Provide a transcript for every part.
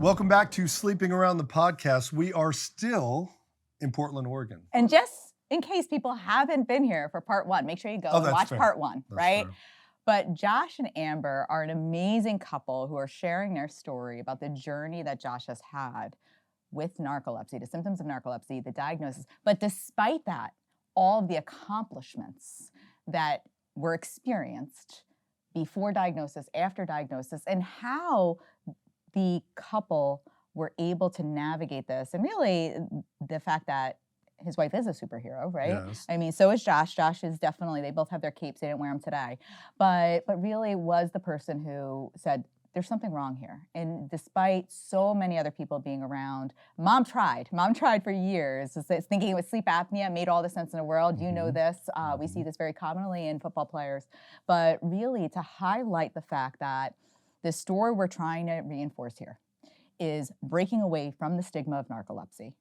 Welcome back to Sleeping Around the podcast. We are still in Portland, Oregon. And just in case people haven't been here for part one, make sure you go and watch part one, right? Fair. But Josh and Amber are an amazing couple who are sharing their story about the journey that Josh has had with narcolepsy, the symptoms of narcolepsy, the diagnosis. But despite that, all of the accomplishments that were experienced before diagnosis, after diagnosis, and how the couple were able to navigate this. And really, the fact that his wife is a superhero, right? Yes. I mean, so is Josh. Josh is definitely, they both have their capes. They didn't wear them today. But really was the person who said, there's something wrong here. And despite so many other people being around, Mom tried for years. It's thinking it was sleep apnea, made all the sense in the world. You know this. We see this very commonly in football players. But really to highlight the fact that the story we're trying to reinforce here is breaking away from the stigma of narcolepsy.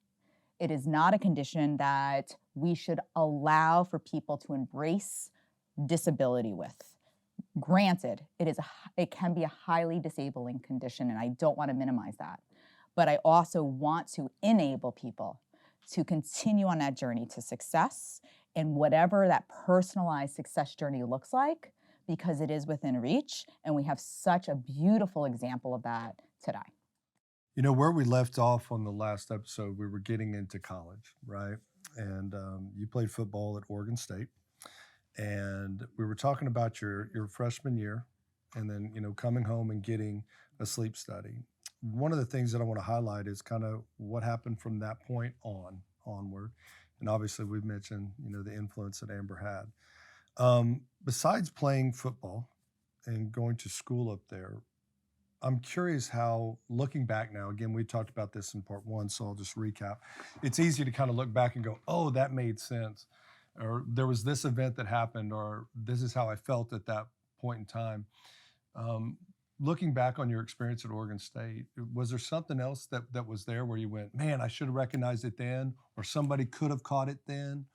It is not a condition that we should allow for people to embrace disability with. Granted, it can be a highly disabling condition, and I don't want to minimize that. But I also want to enable people to continue on that journey to success, and whatever that personalized success journey looks like, because it is within reach, and we have such a beautiful example of that today. You know, where we left off on the last episode, we were getting into college, right? And you played football at Oregon State. And we were talking about your freshman year and then, you know, coming home and getting a sleep study. One of the things that I want to highlight is kind of what happened from that point onward. And obviously we've mentioned, you know, the influence that Amber had. Besides playing football and going to school up there, I'm curious how, looking back now, again, we talked about this in part one, so I'll just recap. It's easy to kind of look back and go, oh, that made sense. Or there was this event that happened, or this is how I felt at that point in time. Looking back on your experience at Oregon State, was there something else that was there where you went, man, I should have recognized it then, or somebody could have caught it then?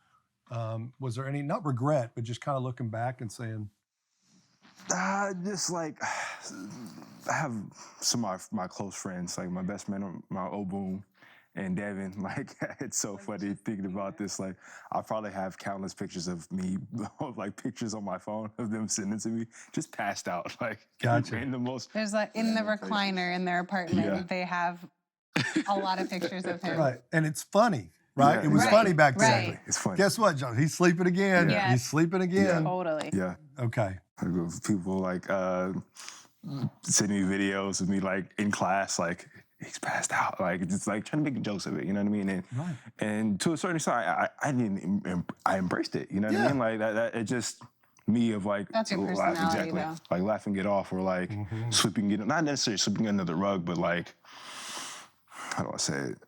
Was there any, not regret, but just kind of looking back and saying? Just like, I have some of my close friends, like my best man, my Oboon, and Devin. Like, it's so funny thinking about this. Like, I probably have countless pictures of me, like pictures on my phone of them sending to me, just passed out. Like, gotcha. In the most. There's like in the recliner in their apartment, they have a lot of pictures of him. Right, and it's funny. Right? Yeah, it was funny back then. Exactly. It's funny. Guess what, John? He's sleeping again. Yeah. He's sleeping again. Yeah. Totally. Yeah. Okay. People like sending me videos of me like in class, like he's passed out, like just like trying to make jokes of it. You know what I mean? And and to a certain extent, I embraced it. You know what I mean? Like that it just me of like that's your personality, exactly, like laughing it off or like sweeping it, not necessarily sweeping under the rug, but like how do I say it?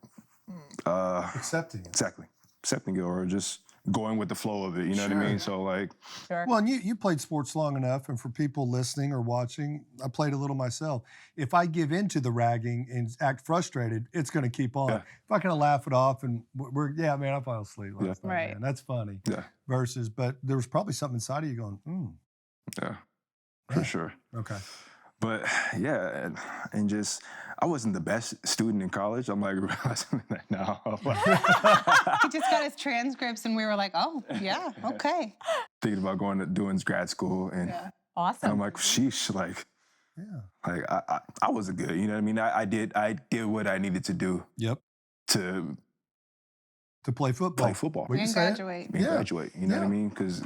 Accepting it. Exactly. Accepting it or just going with the flow of it, you know what I mean? So like... Sure. Well, and you played sports long enough, and for people listening or watching, I played a little myself. If I give in to the ragging and act frustrated, it's going to keep on. Yeah. If I kind of laugh it off and I fell asleep last night, Right. man. That's funny. Yeah. Versus, but there was probably something inside of you going, Yeah, for sure. Okay. But yeah, and just, I wasn't the best student in college. I'm like realizing that now. He just got his transcripts and we were like, oh, yeah, okay. Thinking about doing grad school and Awesome. and I'm like, sheesh, like, like I wasn't good. You know what I mean? I did what I needed to do. Yep. To play football. Play football. And graduate. And graduate. You know what I mean? Because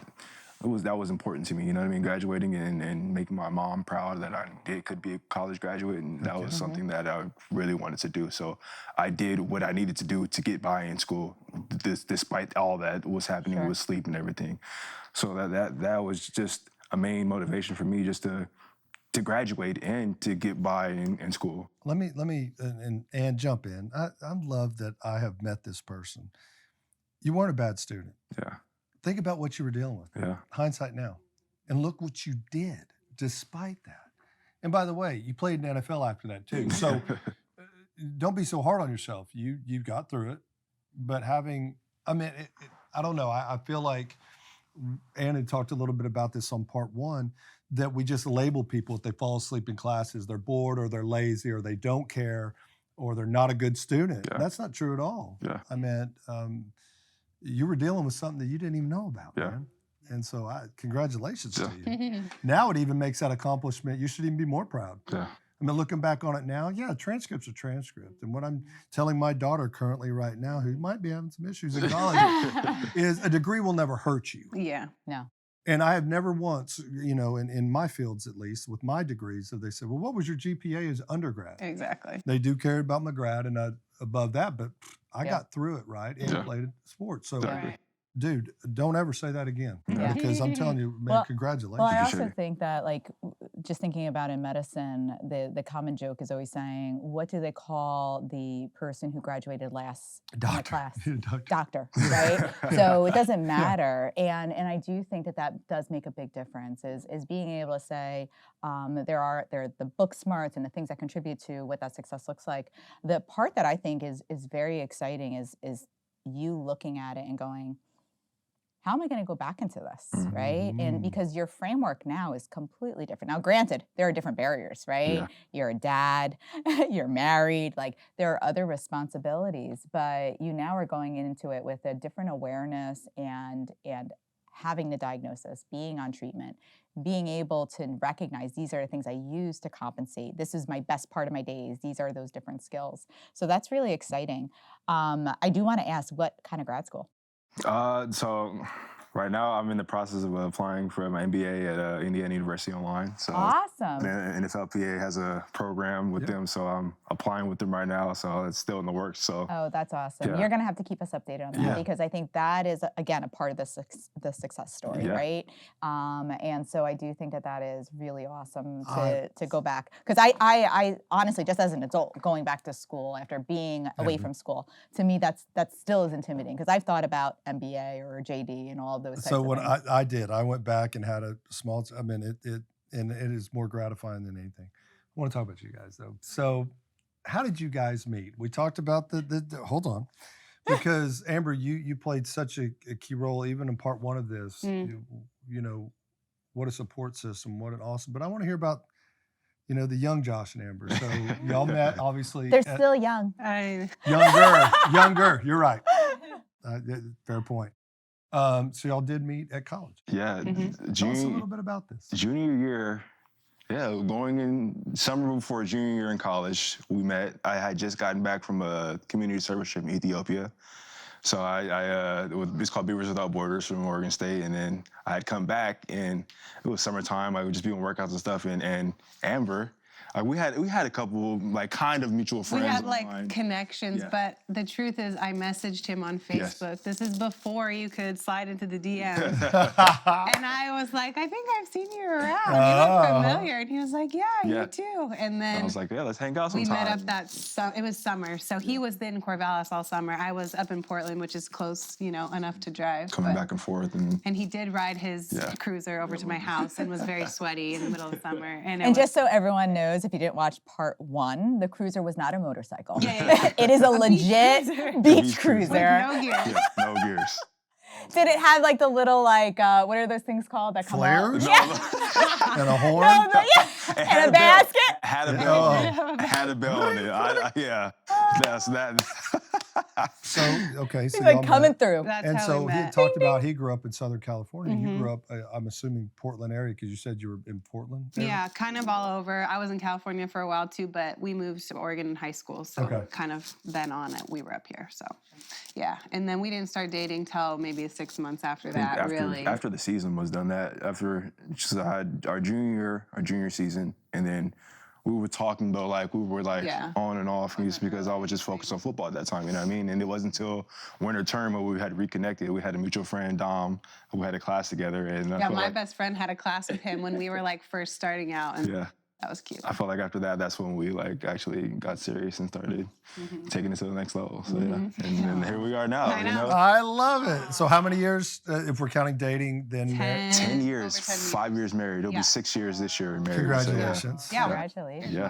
that was important to me, you know what I mean? Graduating and making my mom proud that I could be a college graduate, and that was something that I really wanted to do. So I did what I needed to do to get by in school, despite all that was happening with sleep and everything. So that was just a main motivation for me, just to graduate and to get by in school. Let me and jump in. I love that I have met this person. You weren't a bad student. Yeah. Think about what you were dealing with. Yeah. Hindsight now. And look what you did despite that. And by the way, you played in the NFL after that too. So don't be so hard on yourself. You got through it. But I don't know. I feel like Ann had talked a little bit about this on part one, that we just label people if they fall asleep in classes, they're bored or they're lazy or they don't care. or they're not a good student. Yeah. That's not true at all. Yeah. I meant you were dealing with something that you didn't even know about, Yeah. man. And so congratulations Yeah. to you. Now it even makes that accomplishment. You should even be more proud. Yeah. I mean, looking back on it now, yeah, transcript's a transcript. And what I'm telling my daughter currently right now, who might be having some issues in college, is a degree will never hurt you. Yeah. No. And I have never once, in my fields at least, with my degrees, have they said, well, what was your GPA as undergrad? Exactly. They do care about my grad and above that, but I Yeah. got through it, right? And Yeah. played sports. So, Right. dude, don't ever say that again. Yeah. Because I'm telling you, man, Well, congratulations. Well, I Appreciate also it. think that, like, just thinking about in medicine, the common joke is always saying, what do they call the person who graduated last in the Doctor. class? Doctor. Doctor, right? So it doesn't matter. And I do think that does make a big difference, is being able to say, there are the book smarts and the things that contribute to what that success looks like. The part that I think is very exciting is you looking at it and going, how am I going to go back into this, right? And Mhm. because your framework now is completely different. Now, granted, there are different barriers, right? Yeah. You're a dad, you're married, like there are other responsibilities, but you now are going into it with a different awareness and having the diagnosis, being on treatment, being able to recognize these are the things I use to compensate. This is my best part of my days. These are those different skills. So that's really exciting. I do want to ask, what kind of grad school? So right now I'm in the process of applying for my MBA at Indiana University online. So Awesome. NFLPA has a program with Yeah. them, so I'm applying with them right now. So it's still in the works. So Oh, that's awesome. Yeah. You're going to have to keep us updated on that Yeah. because I think that is, again, a part of the success story, Yeah. right? And so I do think that is really awesome I- to go back. Because I honestly, just as an adult, going back to school after being away from school, to me, that still is intimidating because I've thought about MBA or JD and all of those types So of what things. I did, I went back and had a small, I mean, it is more gratifying than anything. I want to talk about you guys though. So how did you guys meet? We talked about hold on, because Amber, you played such a key role even in part one of this, you know, what a support system, what an awesome, but I want to hear about, the young Josh and Amber. So y'all met obviously. They're still young. Younger, you're right. Fair point. So y'all did meet at college. yeah, Tell us a little bit about this. junior year, going in summer before junior year in college, we met. I had just gotten back from a community service trip in Ethiopia. So it's called Beavers Without Borders from Oregon State. And then I had come back and it was summertime. I would just be doing workouts and stuff. And Amber, we had a couple kind of mutual friends. We had online. connections, Yeah. but the truth is I messaged him on Yes. Facebook. This is before you could slide into the DMs. And I was like, I think I've seen you around. You look familiar. And he was like, yeah, Yeah. you too. And then I was like, yeah, let's hang out we sometime. met up it was summer. So he was in Corvallis all summer. I was up in Portland, which is close, enough to drive. Coming but- back and forth. And he did ride his Yeah. cruiser over to my house and was very sweaty in the middle of summer. And just so everyone knows, if you didn't watch part one, the cruiser was not a motorcycle. Yeah. It is a legit cruiser. beach cruiser. cruiser. no gear. Yeah, no gears. Did it have the little what are those things called that come Flares? out? No, And a horn. No, yeah. It And had a bell. basket. Had a Yeah. bell on Oh. it. Had a bell on it. Yeah. That's that. So okay, so He's y'all coming met. through. That's And how so we he met. had talked about he grew up in Southern California. You grew up, I'm assuming, Portland area because you said you were in Portland. area? Yeah, kind of all over. I was in California for a while too, but we moved to Oregon in high school. So Okay. kind of then on we were up here. So yeah. And then we didn't start dating till maybe 6 months after that, really. After the season was done, I had our junior season, and then we were talking though, we were Yeah. on and off, just because I was just focused on football at that time, you know what I mean? And it wasn't until winter term where we had reconnected. We had a mutual friend, Dom, who had a class together, and I Yeah, felt my like, best friend had a class with him when we were first starting out, and yeah. that was cute. I felt like after that, that's when we actually got serious and started taking it to the next level. So yeah, and here we are now. I know. I love it. So how many years, if we're counting dating, then 10 years, over 10 years. 5 years married. It'll Yeah. be 6 years this year married. Congratulations. Yeah. Congratulations. Yeah.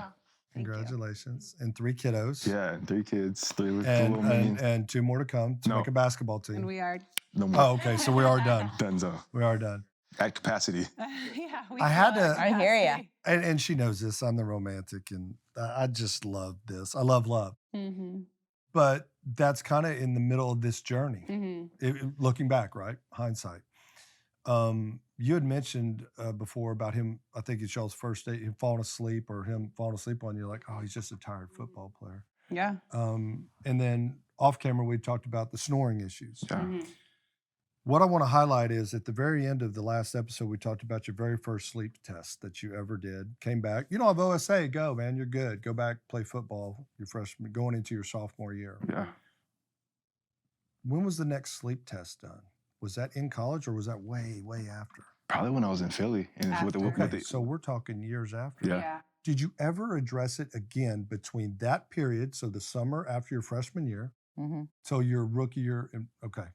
Thank you. Congratulations. And 3 kiddos. Yeah, 3 kids, 3 with And, little and, means. and 2 more to come to No. make a basketball And team. we are, No more. Oh, okay. So we are done. Dunzo. We are done. At capacity. yeah. We I had still to- are I hear ya. capacity. And she knows this. I'm the romantic, and I just love this. I love love. Mm-hmm. But that's kind of in the middle of this journey. Mm-hmm. Looking back, right? Hindsight. You had mentioned before about him, I think it's y'all's first date, him falling asleep or him falling asleep on you, like, oh, he's just a tired football player. Yeah. And then off camera, we talked about the snoring issues. Yeah. Mm-hmm. What I want to highlight is at the very end of the last episode, we talked about your very first sleep test that you ever did. Came back, you don't have OSA, go, man, you're good. Go back, play football, your freshman, going into your sophomore year. Yeah. When was the next sleep test done? Was that in college or was that way, way after? Probably when I was in Philly. And Okay, so we're talking years after. Yeah. Did you ever address it again between that period, so the summer after your freshman year, till your rookie year? Okay.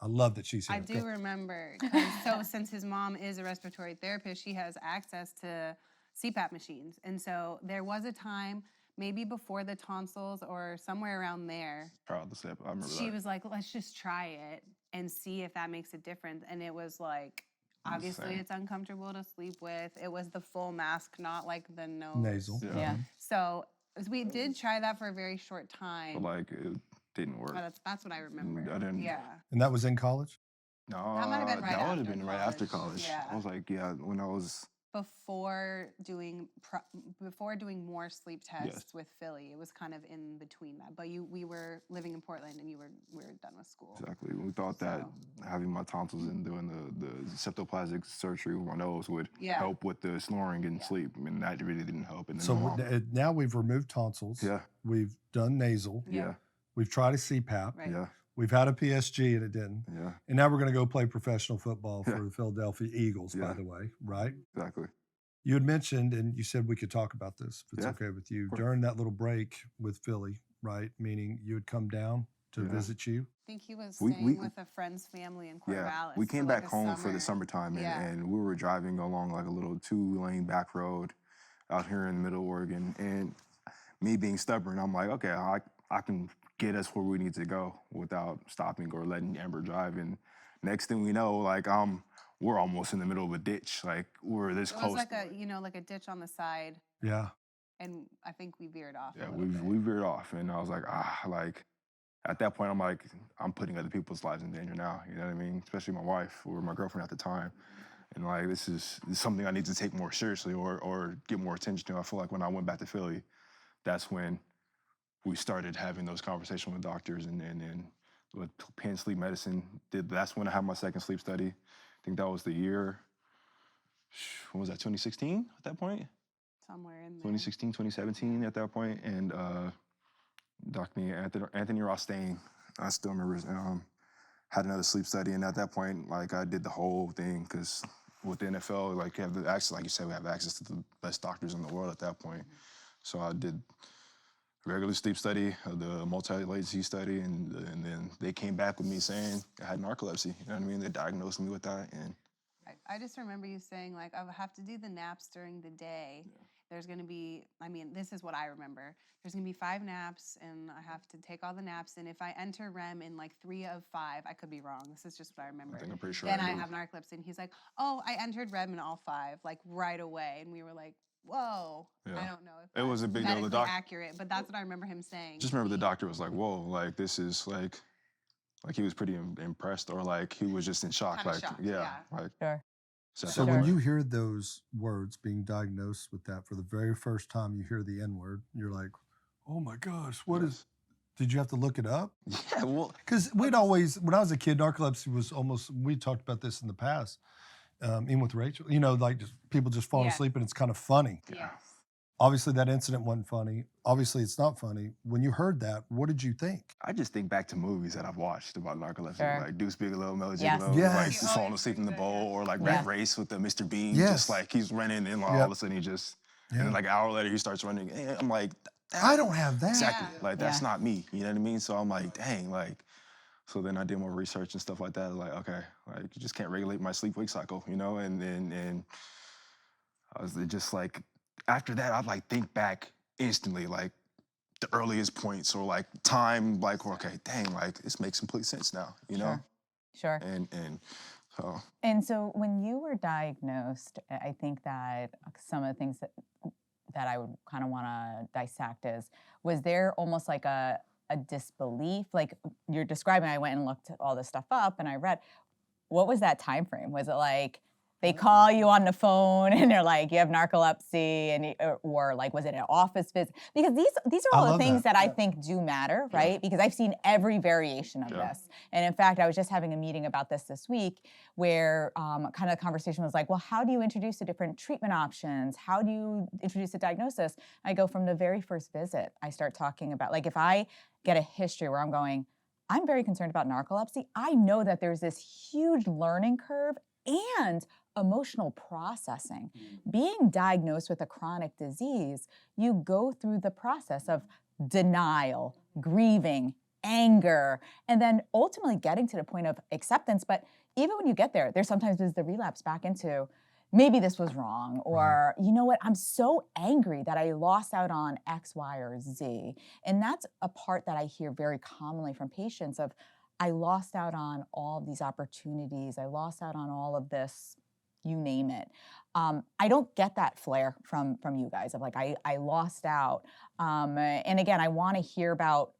I love that she's here. I do remember. 'Cause so since his mom is a respiratory therapist, she has access to CPAP machines. And so there was a time, maybe before the tonsils or somewhere around there, Proud to say, I remember she that. was like, let's just try it and see if that makes a difference. And it was like, obviously Insane. it's uncomfortable to sleep with. It was the full mask, not like the nose. Nasal. Yeah. So we did try that for a very short time. But like, it didn't work. That's what I remember. I didn't. Yeah. And that was in college? No, That might have been right that would have after been right after college. college. Yeah. I was like, yeah, when I was. Before doing more sleep tests with Philly, it was kind of in between that. But we were living in Portland, and we were done with school. Exactly. We thought that having my tonsils and doing the septoplastic surgery with my nose would help with the snoring and sleep. I mean, that really didn't help. And then So now we've removed tonsils. Yeah. We've done nasal. Yeah. We've tried a CPAP. Right. Yeah. We've had a PSG and it didn't. Yeah. And now we're going to go play professional football for the Philadelphia Eagles, by the way, right? Exactly. You had mentioned, and you said we could talk about this, if it's Yeah. okay with you, Of course. during that little break with Philly, right? Meaning you would come down to visit you. I think he was We- staying with a friend's family in Corvallis. We came for back like a home for the summer. summertime, and we were driving along like a little 2-lane back road out here in Middle Oregon. And me being stubborn, I'm like, okay, I can get us where we need to go without stopping or letting Amber drive. And next thing we know, like we're almost in the middle of a ditch. Like we're this It close. was like a ditch on the side, Yeah. and I think we veered off. Yeah, a we little bit. veered off, and I was like, like at that point, I'm like, I'm putting other people's lives in danger now. You know what I mean? Especially my wife or my girlfriend at the time. And like, this is something I need to take more seriously or get more attention to. I feel like when I went back to Philly, that's when we started having those conversations with doctors and with Penn Sleep Medicine. That's when I had my second sleep study. I think that was the year, when was that, 2016 at that point? Somewhere in there. 2016, 2017 at that point. And Dr. Anthony Rostaine, I still remember, had another sleep study. And at that point, like I did the whole thing because with the NFL, like you have the access, like you said, we have access to the best doctors in the world at that point. So I did a regular sleep study, the multi-latency study, and then they came back with me saying I had narcolepsy. You know what I mean? They diagnosed me with that. And I just remember you saying, like, I have to do the naps during the day. Yeah. There's going to be, this is what I remember. There's going to be 5 naps, and I have to take all the naps. And if I enter REM in, like, 3 of 5, I could be wrong. This is just what I remember. I think I'm pretty sure Then I have narcolepsy. And he's like, oh, I entered REM in all 5, like, right away. And we were like, whoa. Yeah. I don't know if it was a big deal. The doctor accurate, but that's what I remember him saying. Just remember the doctor was like, whoa, like, this is, like he was pretty impressed, or, like, he was just in shock. Kinda like, shocked, like. Sure. So when you hear those words, being diagnosed with that for the very first time, you hear the N-word, you're like, oh my gosh, what is, did you have to look it up? Yeah, well. Because we'd always, when I was a kid, narcolepsy was almost, we talked about this in the past, even with Rachel, like just, people just fall asleep and it's kind of funny. Yeah. Obviously that incident wasn't funny. Obviously it's not funny. When you heard that, what did you think? I just think back to movies that I've watched about narcolepsy, like Deuce Bigelow, Melody Yes. Gigolo, Yes. like just falling asleep in the bowl, or like Rat Race with the Mr. Bean, just like he's running and all of a sudden he just, and then like an hour later he starts running. And I'm like, I don't have that. Exactly, like that's not me, you know what I mean? So I'm like, dang, like, so then I did more research and stuff like that. Like, okay, like you just can't regulate my sleep-wake cycle, and I was just like, after that, I'd like think back instantly, like the earliest points or like time, like, okay, dang, like this makes complete sense now, you know? Sure. And so. And so when you were diagnosed, I think that some of the things that I would kind of want to dissect is, was there almost like a disbelief? Like you're describing, I went and looked all this stuff up and I read, what was that time frame? Was it like they call you on the phone and they're like, you have narcolepsy, and or like, was it an office visit? Because these are I all the love things that. that I think do matter, right? Because I've seen every variation of Yeah. this. And in fact, I was just having a meeting about this week where kind of the conversation was like, well, how do you introduce the different treatment options? How do you introduce a diagnosis? I go from the very first visit, I start talking about, like, if I get a history where I'm going, I'm very concerned about narcolepsy, I know that there's this huge learning curve and emotional processing. Being diagnosed with a chronic disease, you go through the process of denial, grieving, anger, and then ultimately getting to the point of acceptance. But even when you get there, there's sometimes the relapse back into, maybe this was wrong, or you know what, I'm so angry that I lost out on X, Y, or Z. And that's a part that I hear very commonly from patients of, I lost out on all of these opportunities. I lost out on all of this, you name it. I don't get that flair from you guys of like, I lost out. And again, I want to hear about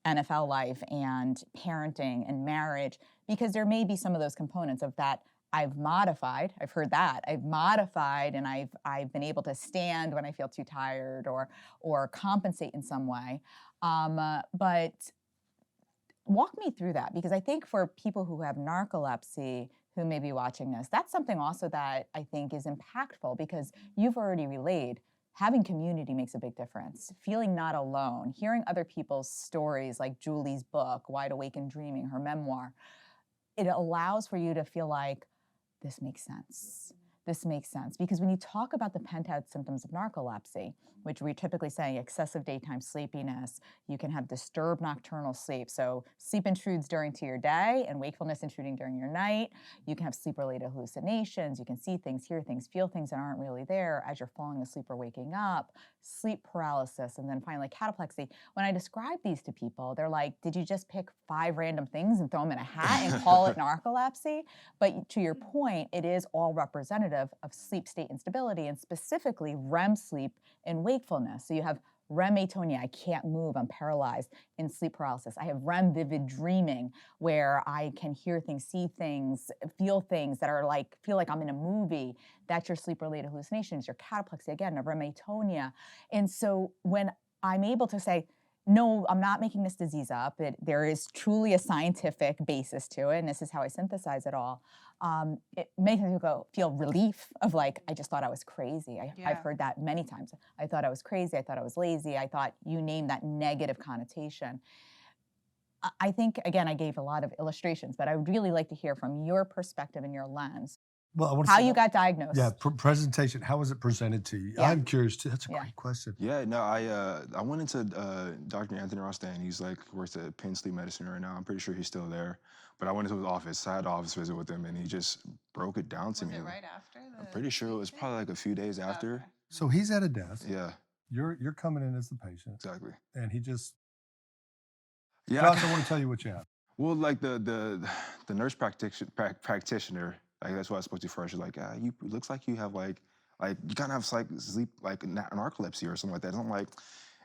NFL life and parenting and marriage, because there may be some of those components of that I've modified. I've heard that. I've modified and I've been able to stand when I feel too tired or compensate in some way. But walk me through that, because I think for people who have narcolepsy who may be watching this, that's something also that I think is impactful, because you've already relayed having community makes a big difference. Feeling not alone, hearing other people's stories, like Julie's book, Wide Awake and Dreaming, her memoir, it allows for you to feel like, this makes sense. This makes sense. Because when you talk about the pentad symptoms of narcolepsy, which we're typically saying excessive daytime sleepiness, you can have disturbed nocturnal sleep. So sleep intrudes during to your day and wakefulness intruding during your night. You can have sleep-related hallucinations. You can see things, hear things, feel things that aren't really there as you're falling asleep or waking up, sleep paralysis, and then finally cataplexy. When I describe these to people, they're like, did you just pick 5 random things and throw them in a hat and call it narcolepsy? But to your point, it is all representative of sleep state instability, and specifically REM sleep and wakefulness. So you have REM atonia, I can't move, I'm paralyzed, in sleep paralysis. I have REM vivid dreaming, where I can hear things, see things, feel things that are like, feel like I'm in a movie. That's your sleep-related hallucinations, your cataplexy, again, of REM atonia. And so when I'm able to say, no, I'm not making this disease up, there is truly a scientific basis to it, and this is how I synthesize it all, it makes me feel relief of like, I just thought I was crazy. I've heard that many times. I thought I was crazy. I thought I was lazy. I thought, you name that negative connotation. I think, again, I gave a lot of illustrations, but I would really like to hear from your perspective and your lens, Well, I want to how say, you got diagnosed. yeah, presentation. How was it presented to you? Yeah. I'm curious too. That's a Yeah. great question. Yeah, no, I went into Dr. Anthony Rostan. He's like works at Penn Sleep Medicine right now. I'm pretty sure he's still there. But I went into his office. I had an office visit with him, and he just broke it down to Was me. it right after? I'm pretty sure it was probably like a few days after. Okay. So he's at a desk. Yeah, You're coming in as the patient, exactly. and he just, Yeah. Josh, I want to tell you what you have. Well, like the nurse practitioner, like that's what I spoke to first. She's like, you looks like you have like you kind of have like sleep like narcolepsy or something like that. And I'm like,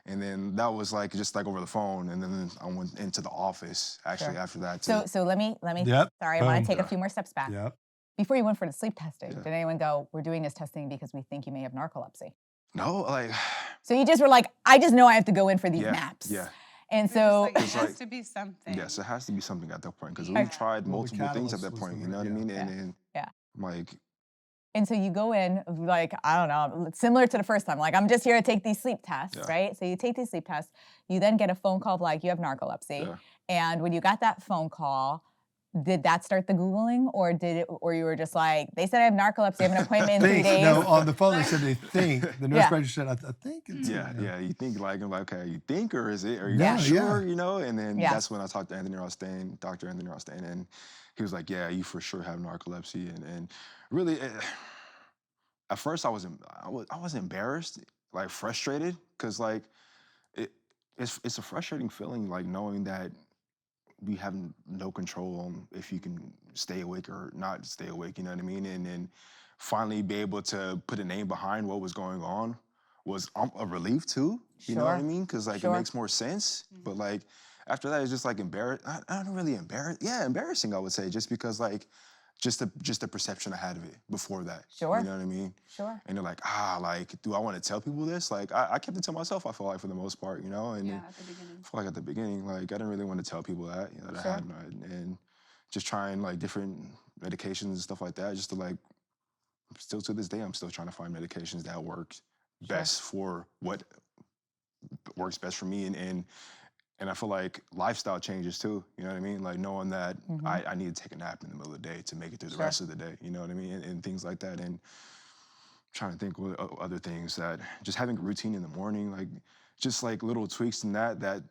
and then that was like just like over the phone, and then I went into the office actually Sure. after that too. So let me, Yep. sorry, I want Boom. to take a Yeah. few more steps back. Yep. Before you went for the sleep testing, Yeah. did anyone go, we're doing this testing because we think you may have narcolepsy? No, like So you just were like, I just know I have to go in for these yeah, naps. yeah. And You're just so, like, it It's has like- to be something. Yes, it has to be something at that point because Yeah. we've tried Well, the multiple things at catalyst that was point. the You word, know what I yeah. mean? Yeah. And then Yeah. I'm like, and so you go in like, I don't know, similar to the first time, like, I'm just here to take these sleep tests, Yeah. right? So you take these sleep tests, you then get a phone call of like, you have narcolepsy. Yeah. And when you got that phone call, did that start the Googling, or you were just like, they said I have narcolepsy, I have an appointment in 3 Think, days? no, on the phone they said they think. The nurse Yeah. practitioner said, I think it's yeah. You think like I'm like, okay, you think or is it? Are you Yeah, sure? yeah. You know? And then Yeah. that's when I talked to Anthony Rostan, Dr. Anthony Rostan, and he was like, yeah, you for sure have narcolepsy. And really, at first I was embarrassed, like frustrated, because like it's a frustrating feeling, like knowing that we have no control on if you can stay awake or not stay awake. You know what I mean? And then finally be able to put a name behind what was going on was a relief too. You know what I Sure. mean? Because like Sure. it makes more sense. But like after that, it's just like I don't really embarrassed. Yeah, embarrassing. I would say just because like just the perception I had of it before that. Sure. You know what I mean? Sure. And they're like, like, do I want to tell people this? Like, I kept it to myself. I feel like for the most part, you know. And Yeah, at the beginning. I feel like at the beginning, like I didn't really want to tell people that, you know, that I Sure. had and just trying like different medications and stuff like that, just to like. Still to this day, I'm still trying to find medications that work best for what works best for me, and I feel like lifestyle changes too. You know what I mean? Like knowing that I need to take a nap in the middle of the day to make it through the Sure. rest of the day. You know what I mean? And things like that. And trying to think what other things that just having a routine in the morning, like just like little tweaks in that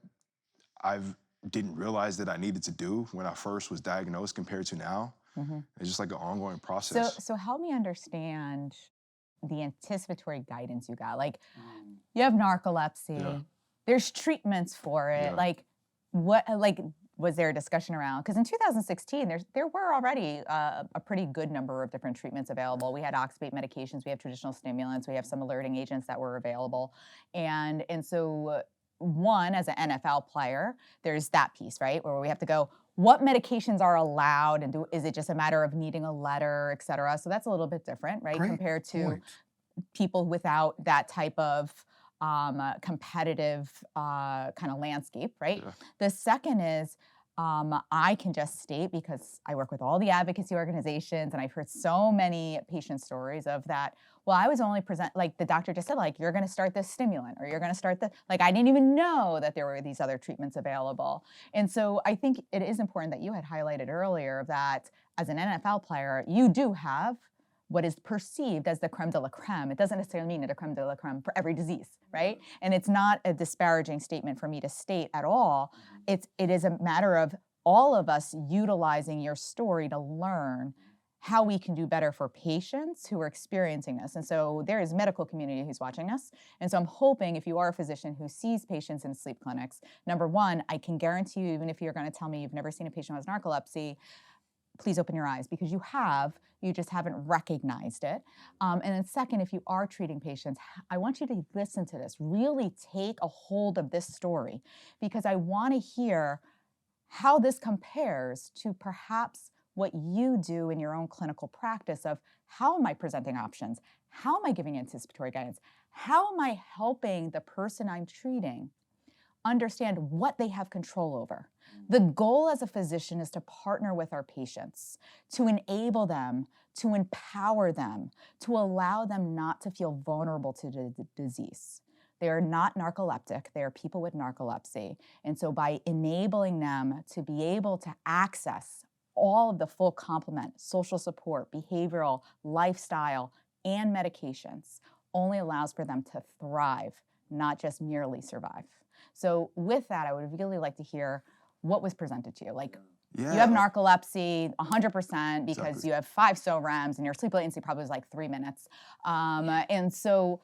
I've didn't realize that I needed to do when I first was diagnosed compared to now. It's just like an ongoing process. So help me understand the anticipatory guidance you got. Like, you have narcolepsy. Yeah. There's treatments for it. Yeah. Like, what? Like, was there a discussion around? Because in 2016, there were already a pretty good number of different treatments available. We had oxybate medications. We have traditional stimulants. We have some alerting agents that were available, and so. One, as an NFL player, there's that piece, right, where we have to go, what medications are allowed, and is it just a matter of needing a letter, et cetera? So that's a little bit different, right, Great compared to point. people without that type of competitive kind of landscape, right? Yeah. The second is I can just state, because I work with all the advocacy organizations and I've heard so many patient stories of that. Well, I was only like the doctor just said, like, you're going to start this stimulant or you're going to start like, I didn't even know that there were these other treatments available. And so I think it is important that you had highlighted earlier that as an NFL player, you do have what is perceived as the creme de la creme. It doesn't necessarily mean it's a creme de la creme for every disease, right? And it's not a disparaging statement for me to state at all. It is a matter of all of us utilizing your story to learn how we can do better for patients who are experiencing this. And so there is medical community who's watching us. And so I'm hoping if you are a physician who sees patients in sleep clinics, number one, I can guarantee you, even if you're going to tell me you've never seen a patient who has narcolepsy, please open your eyes, because you just haven't recognized it. And then second, if you are treating patients, I want you to listen to this, really take a hold of this story, because I want to hear how this compares to perhaps what you do in your own clinical practice of how am I presenting options? How am I giving anticipatory guidance? How am I helping the person I'm treating understand what they have control over? The goal as a physician is to partner with our patients, to enable them, to empower them, to allow them not to feel vulnerable to the disease. They are not narcoleptic. They are people with narcolepsy. And so by enabling them to be able to access all of the full complement, social support, behavioral, lifestyle, and medications, only allows for them to thrive, not just merely survive. So with that, I would really like to hear what was presented to you. Like, Yeah. you have narcolepsy 100% because Exactly. you have 5 SO REMs and your sleep latency probably was like 3 minutes. And so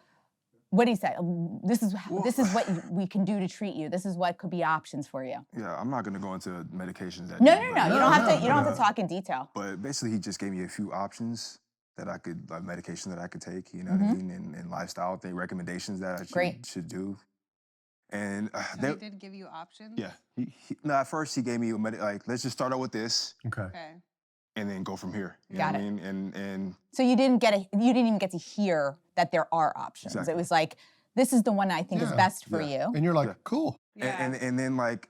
what do you say? This is what we can do to treat you. This is what could be options for you. Yeah, I'm not gonna go into medications that. No. but- You No, don't have to. no, You don't have no. to talk in detail. But basically, he just gave me a few options that I could, like medication that I could take, you know what I mean, and lifestyle thing, recommendations that I Great. should do. And So he did give you options? yeah, no, at first he gave me like, let's just start out with this Okay. Okay. and then go from here. You Got know what it. I mean? And So you didn't even get to hear that there are options. Exactly. It was like, this is the one I think is Yeah. best for Yeah. you. And you're like, Yeah. cool. Yeah. and then like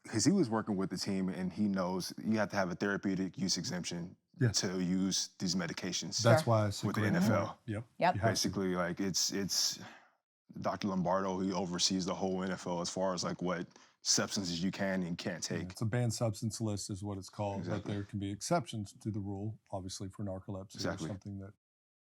because he was working with the team and he knows you have to have a therapeutic use exemption Yes. to use these medications. That's why it's a With the great NFL. point. Yep. Yep. You have to. Basically, like it's Dr. Lombardo, he oversees the whole NFL as far as like what substances you can and can't Yeah, take. it's a banned substance list is what it's called, Exactly. but there can be exceptions to the rule, obviously for narcolepsy Exactly. or something that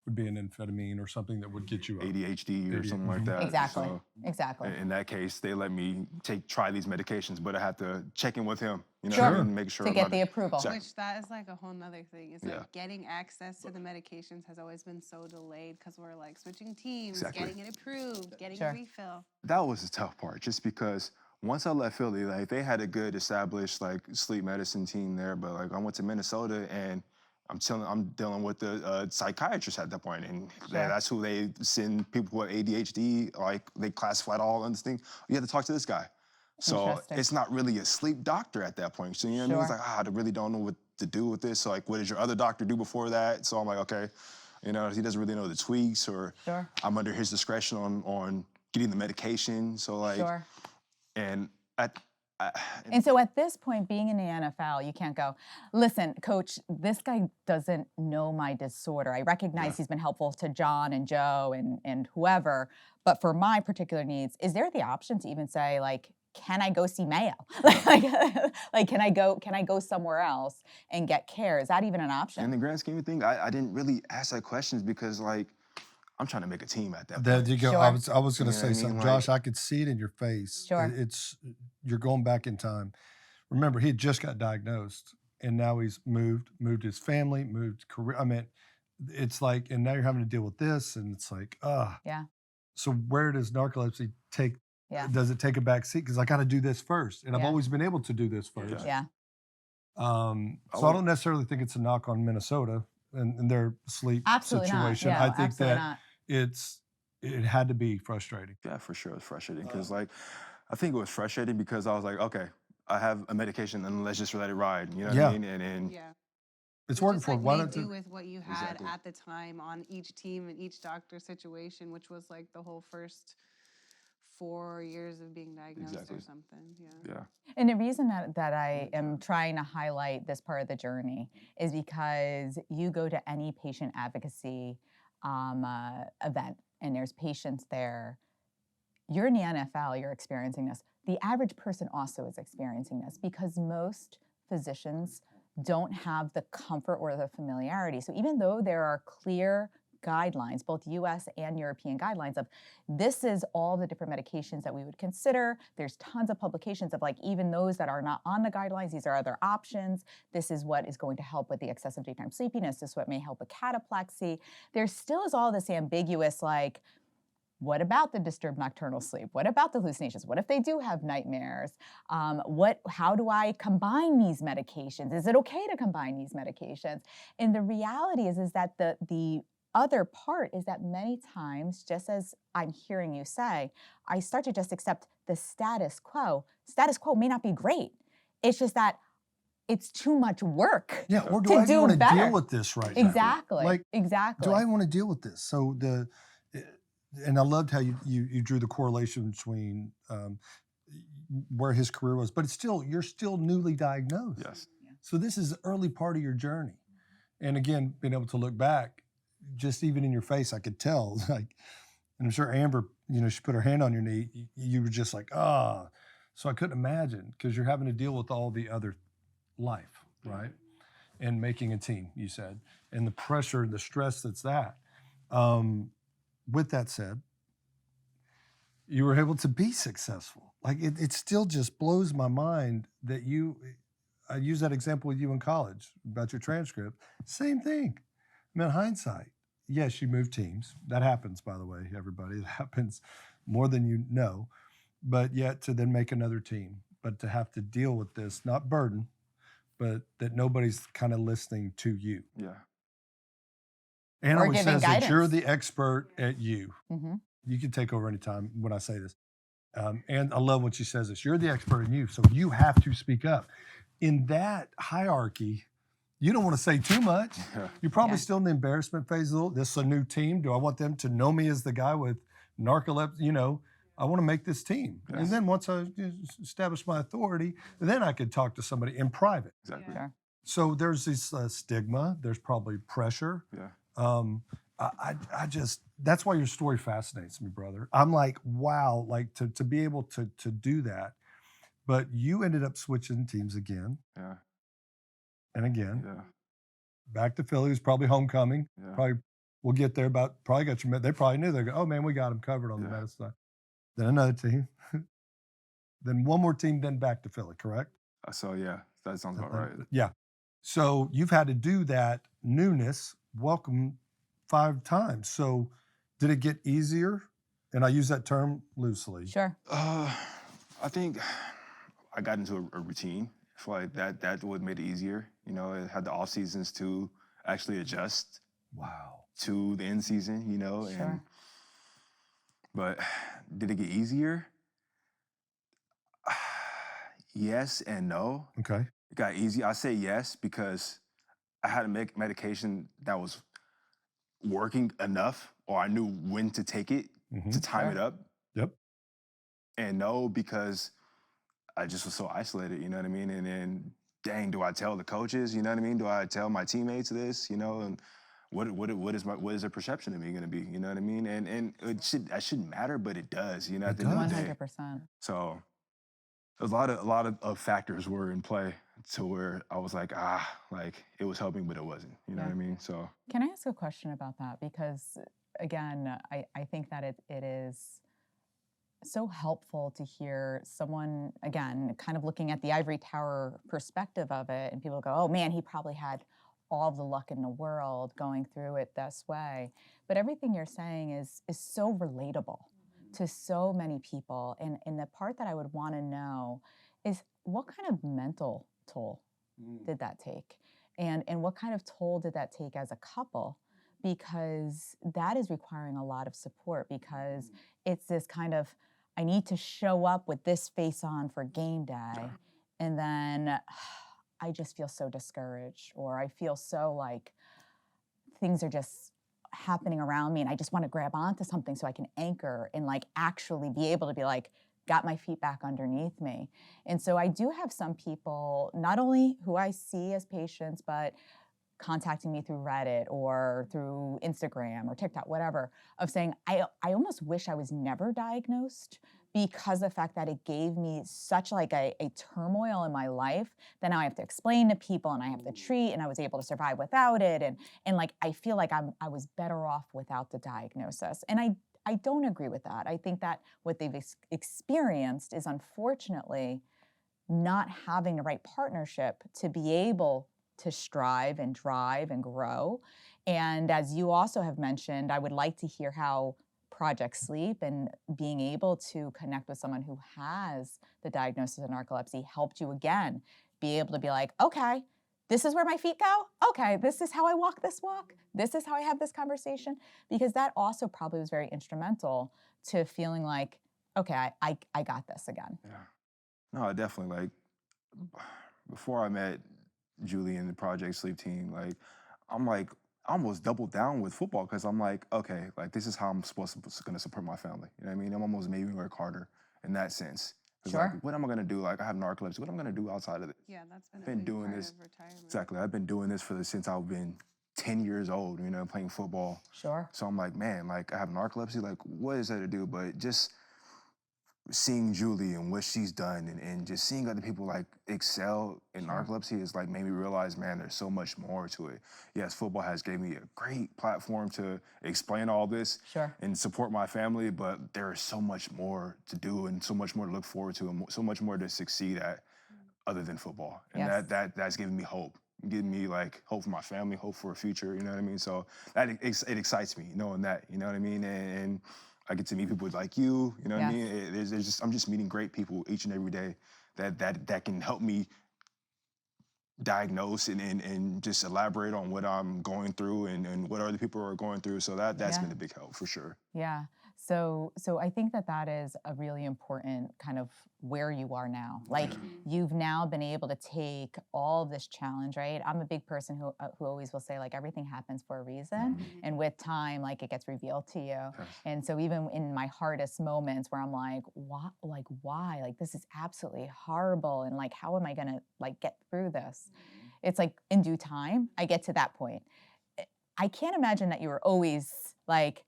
would be an amphetamine or something that would get you up. ADHD or something like Mhm. that. Exactly. So Exactly. in that case, they let me try these medications, but I have to check in with him, you know, Sure. and make sure To get about the it. approval. Exactly. Which that is like a whole nother thing. Is Yeah. like getting access to the medications has always been so delayed because we're like switching teams, Exactly. getting it approved, getting Sure. a refill. That was the tough part, just because once I left Philly, like they had a good established like sleep medicine team there, but like I went to Minnesota and I'm dealing with the psychiatrist at that point, and Sure. that's who they send people with ADHD. Like they classify it all in this thing. You have to talk to this guy. So Interesting. it's not really a sleep doctor at that point. So you know what I mean? It's Sure. like, I really don't know what to do with this. So like, what did your other doctor do before that? So I'm like, okay, you know, he doesn't really know the tweaks, or Sure. I'm under his discretion on getting the medication. So like, Sure. and at And so at this point, being in the NFL, you can't go, listen, coach, this guy doesn't know my disorder. I recognize Yeah. he's been helpful to John and Joe and whoever, but for my particular needs, is there the option to even say, like, can I go see Mayo? Like, can I go somewhere else and get care? Is that even an in option? the grand scheme of things, I didn't really ask that questions because like I'm trying to make a team at that There point. you go. Sure. I was going You to know say what I mean? something, Like- Josh. I could see it in your face. Sure. It's you're going back in time. Remember, he had just got diagnosed, and now he's moved his family, moved career. I mean, it's like, and now you're having to deal with this, and it's like, Yeah. So where does narcolepsy take? Yeah. Does it take a back seat? Because I got to do this first, and I've Yeah. always been able to do this first. Yeah. So I don't necessarily think it's a knock on Minnesota and their sleep Absolutely not. situation. Yeah, I think absolutely that not. it had to be frustrating. Yeah, for sure, it was frustrating because like I think it was frustrating because I was like, okay, I have a medication, and let's just let it ride. You know what Yeah. I mean? And Yeah. It's You working just, for like, him. Why made not do do? with what you had Exactly. at the time on each team and each doctor situation, which was like the whole first 4 years of being diagnosed Exactly. or something. Yeah. yeah, And the reason that I am trying to highlight this part of the journey is because you go to any patient advocacy event and there's patients there. You're in the NFL, you're experiencing this. The average person also is experiencing this because most physicians don't have the comfort or the familiarity. So even though there are clear guidelines, both US and European guidelines of this is all the different medications that we would consider. There's tons of publications of like even those that are not on the guidelines, these are other options. This is what is going to help with the excessive daytime sleepiness. This is what may help with cataplexy. There still is all this ambiguous like, what about the disturbed nocturnal sleep? What about the hallucinations? What if they do have nightmares? How do I combine these medications? Is it okay to combine these medications? And the reality is that the other part is that many times, just as I'm hearing you say, I start to just accept the status quo. Status quo may not be great. It's just that it's too much work. Yeah, or do to I do want to better. deal with this right now? Exactly. Like, exactly. Do I want to deal with this? So and I loved how you drew the correlation between where his career was, but you're still newly diagnosed. yes, So this is the early part of your journey. And again, being able to look back, just even in your face, I could tell, like, and I'm sure Amber, she put her hand on your knee. You were just like, ah. So I couldn't imagine because you're having to deal with all the other life, right? And making a team, you said, and the pressure and the stress that's that. With that said, you were able to be successful. Like it still just blows my mind that I use that example with you in college about your transcript. Same thing. I mean, hindsight, yes, you moved teams. That happens, by the way, everybody. It happens more than you know. But yet to then make another team, but to have to deal with this, not burden, but that nobody's kind of listening to you. yeah, Anna Or always giving says that you're guidance. the expert at you. Mhm. You can take over anytime when I say this. And I love when she says this. You're the expert in you, so you have to speak up. In that hierarchy, you don't want to say too much. yeah. You're probably Yeah. still in the embarrassment phase a little. This is a new team. Do I want them to know me as the guy with narcolepsy? I want to make this team. Yes. And then once I establish my authority, then I could talk to somebody in private. Exactly. Sure. So there's this stigma. There's probably pressure. Yeah. I just, that's why your story fascinates me, brother. I'm like, wow, like to be able to do that. But you ended up switching teams again Yeah. and again. Yeah. Back to Philly. It was probably homecoming. Yeah. Probably, we'll get there, probably got your, they probably knew. They go, oh man, we got him covered on the Yeah. medicine side. Then another team. Then one more team, then back to Philly, correct? So yeah, that sounds about right. Yeah. So you've had to do that newness, welcome 5 times. So did it get easier? And I use that term loosely. Sure. I think I got into a routine. I feel like that would made it easier. It had the off seasons too. actually adjust Wow. to the end season, you know. Sure. But did it get easier? Yes and no. Okay. It got easy. I say yes because I had a medication that was working enough, or I knew when to take it to time it Sure. up. Yep. And no, because I just was so isolated, you know what I mean? And then, dang, do I tell the coaches, you know what I mean? Do I tell my teammates this, you know? And what is their perception of me going to be, you know what I mean? And that shouldn't matter, but it does, you know, at It the end of the does. day. 100%. So a lot of factors were in play to where I was like, like it was helping, but it wasn't, you know Yeah. what I mean? So Can I ask a question about that? Because again, I think that it is so helpful to hear someone, again, kind of looking at the ivory tower perspective of it, and people go, oh man, he probably had all the luck in the world going through it this way. But everything you're saying is so relatable to so many people. And the part that I would want to know is what kind of mental toll did that take? And what kind of toll did that take as a couple? Because that is requiring a lot of support, because it's this kind of, I need to show up with this face on for game day. And then I just feel so discouraged, or I feel so like things are just happening around me and I just want to grab onto something so I can anchor and like actually be able to be like, got my feet back underneath me. And so I do have some people, not only who I see as patients, but contacting me through Reddit or through Instagram or TikTok, whatever, of saying, I almost wish I was never diagnosed, because of the fact that it gave me such like a turmoil in my life that now I have to explain to people and I have to treat, and I was able to survive without it. And like, I feel like I was better off without the diagnosis. And I don't agree with that. I think that what they've experienced is unfortunately not having the right partnership to be able to strive and drive and grow. And as you also have mentioned, I would like to hear how Project Sleep and being able to connect with someone who has the diagnosis of narcolepsy helped you again be able to be like, okay, this is where my feet go. Okay, this is how I walk this walk. This is how I have this conversation. Because that also probably was very instrumental to feeling like, okay, I got this again. yeah. No, definitely. Like before I met Julie and the Project Sleep team, like I'm like I almost doubled down with football because I'm like, okay, like this is how I'm gonna support my family. You know what I mean? I'm almost maybe work harder in that sense. It's like, Sure. what am I gonna do? Like I have narcolepsy. What am I gonna do outside of this? Yeah, that's been I've a been big doing part this of retirement. exactly. I've been doing this since I've been 10 years old. You know, playing football. Sure. So I'm like, man, like I have narcolepsy. Like, what is there to do? But just seeing Julie and what she's done, and just seeing other people like excel in Sure. narcolepsy is like made me realize, man, there's so much more to it. Yes, football has gave me a great platform to explain all this Sure. and support my family, but there is so much more to do and so much more to look forward to and so much more to succeed at other than football. And Yes. that's giving me hope. Giving me like hope for my family, hope for a future, you know what I mean? So that it excites me, knowing that, you know what I mean? And I get to meet people like you know what I Yes. mean? There's just I'm just meeting great people each and every day that can help me diagnose and just elaborate on what I'm going through and what other people are going through. So that's Yeah. been a big help for sure. Yeah. So I think that is a really important kind of where you are now. Like you've now been able to take all of this challenge, right? I'm a big person who always will say like everything happens for a reason, and with time, like it gets revealed to you. Yes. And so even in my hardest moments where I'm like, why? Like this is absolutely horrible, and like how am I gonna like get through this? It's like in due time, I get to that point. I can't imagine that you were always like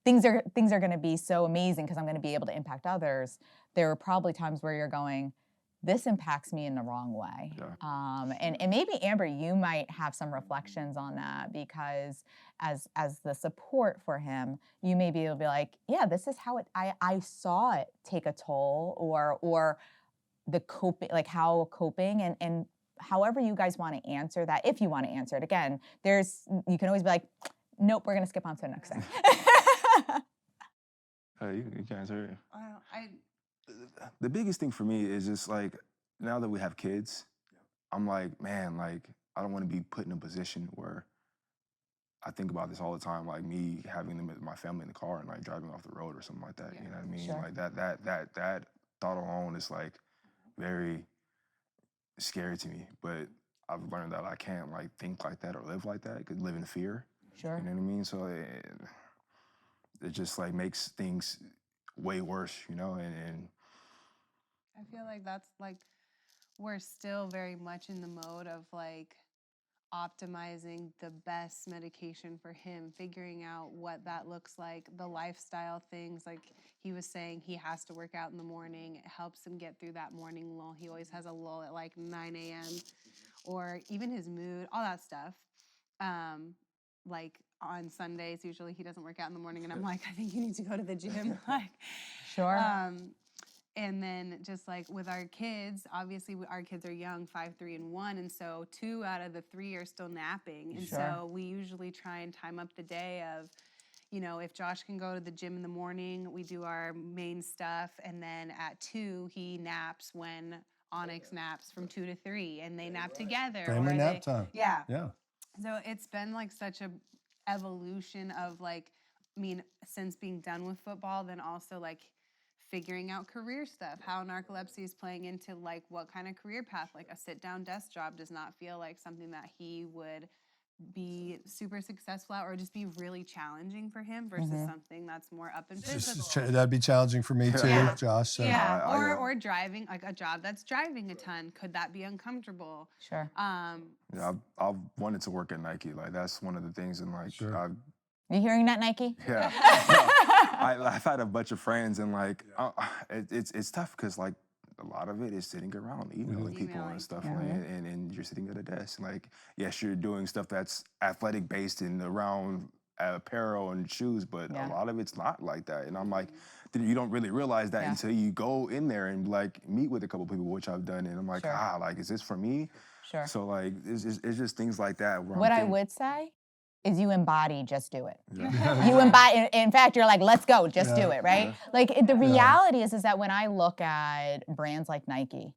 things are going to be so amazing because I'm going to be able to impact others. There are probably times where you're going, this impacts me in the wrong way. Yeah. And maybe Amber, you might have some reflections on that, because as the support for him, you may be able to be like, yeah, this is how I saw it take a toll, or the coping, like how coping, and however you guys want to answer that, if you want to answer it. Again, you can always be like, nope, we're going to skip on to the next thing. You can answer it. I The biggest thing for me is just like now that we have kids, I'm like, man, like I don't want to be put in a position where I think about this all the time, like me having them my family in the car and like driving off the road or something like that. Yeah. You know what I mean? Sure. Like that thought alone is like very scary to me. But I've learned that I can't like think like that or live like that. Could live in fear. Sure. You know what I mean? So it just like makes things way worse, you know. And I feel like that's like we're still very much in the mode of like optimizing the best medication for him, figuring out what that looks like, the lifestyle things. Like he was saying, he has to work out in the morning. It helps him get through that morning lull. He always has a lull at like 9 a.m. or even his mood, all that stuff. Like on Sundays, usually he doesn't work out in the morning, and I'm like, I think you need to go to the gym. Like, Sure. and then just like with our kids, obviously our kids are young, 5, 3, and 1, and so 2 out of the 3 are still napping, and Sure. so we usually try and time up the day of, you know, if Josh can go to the gym in the morning, we do our main stuff, and then at 2 he naps when Onyx naps from 2 to 3, and they nap together. Family or nap time. Yeah. Yeah. So it's been like such a evolution of like, I mean, since being done with football, then also like figuring out career stuff, how narcolepsy is playing into like what kind of career path, like a sit down desk job does not feel like something that he would be super successful at or just be really challenging for him versus something that's more up and physical. That'd be challenging for me too, Yeah. Josh. So. Yeah, I, or driving, like a job that's driving a ton. Could that be uncomfortable? Sure. yeah, I've wanted to work at Nike. Like that's one of the things, and like Sure. You hearing that, Nike? Yeah. I've had a bunch of friends, and like it's tough because like a lot of it is sitting around emailing people Emailing. and stuff, Yeah. like, and you're sitting at a desk. Like yes, you're doing stuff that's athletic based and around apparel and shoes, but Yeah. a lot of it's not like that. And I'm like, you don't really realize that Yeah. until you go in there and like meet with a couple people, which I've done, and I'm like, Sure. like is this for me? Sure. So like it's just things like that. Where What I'm I thinking, would say is you embody, just do it. Yeah. You embody, in fact, you're like, let's go, just do Yeah. it, right? Like the reality is that when I look at brands like Nike,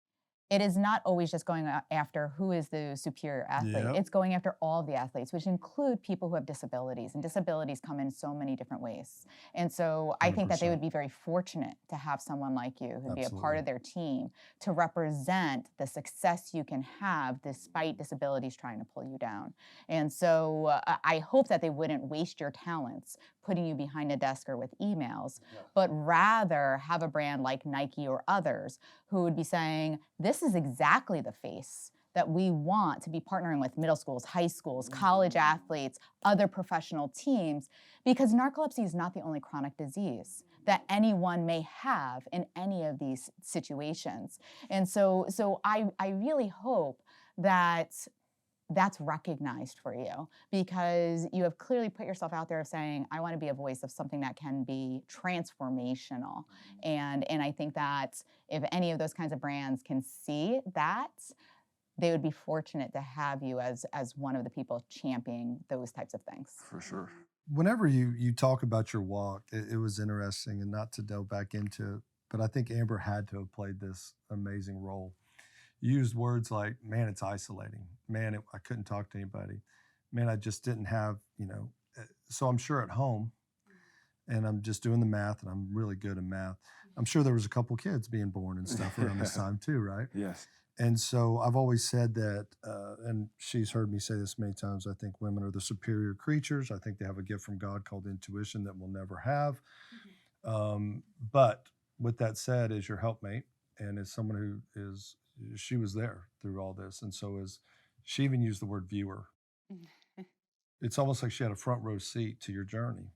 it is not always just going after who is the superior athlete. Yep. It's going after all the athletes, which include people who have disabilities, and disabilities come in so many different ways. And so I think that they 100%. would be very fortunate to have someone like you who'd be a part Absolutely. of their team to represent the success you can have despite disabilities trying to pull you down. And so I hope that they wouldn't waste your talents putting you behind a desk or with emails, but rather have a brand like Nike or others who would be saying, this is exactly the face that we want to be partnering with middle schools, high schools, college athletes, other professional teams, because narcolepsy is not the only chronic disease that anyone may have in any of these situations. And so I really hope that that's recognized for you, because you have clearly put yourself out there of saying, I want to be a voice of something that can be transformational. And I think that if any of those kinds of brands can see that, they would be fortunate to have you as one of the people championing those types of things. for sure. Whenever you talk about your walk, it was interesting, and not to delve back into it, but I think Amber had to have played this amazing role. You used words like, man, it's isolating. Man, I couldn't talk to anybody. Man, I just didn't have, so I'm sure at home, and I'm just doing the math, and I'm really good at math. I'm sure there was a couple kids being born and stuff around this time too, right? Yes. And so I've always said that, and she's heard me say this many times, I think women are the superior creatures. I think they have a gift from God called intuition that we'll never have. But with that said, as your helpmate, and as someone she was there through all this. And so she even used the word viewer. It's almost like she had a front row seat to your journey.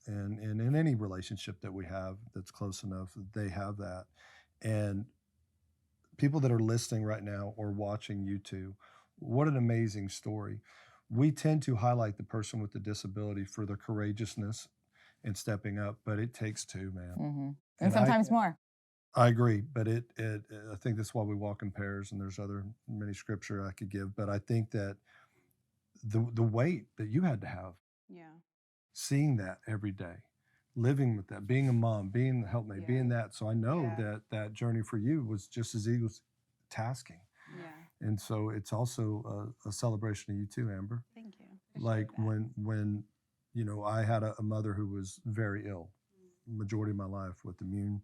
And in any relationship that we have that's close enough, they have that. And people that are listening right now or watching YouTube, what an amazing story. We tend to highlight the person with the disability for their courageousness and stepping up, but it takes two, man. Mm-hmm. And sometimes more. I agree, but I think that's why we walk in pairs, and there's many scripture I could give, but I think that the weight that you had to have, seeing that every day, living with that, being a mom, being the helpmate, being that. So I know that journey for you was just as equal tasking. And so it's also a celebration of you too, Amber. Thank you. Appreciate Like that. when I had a mother who was very ill, majority of my life with immune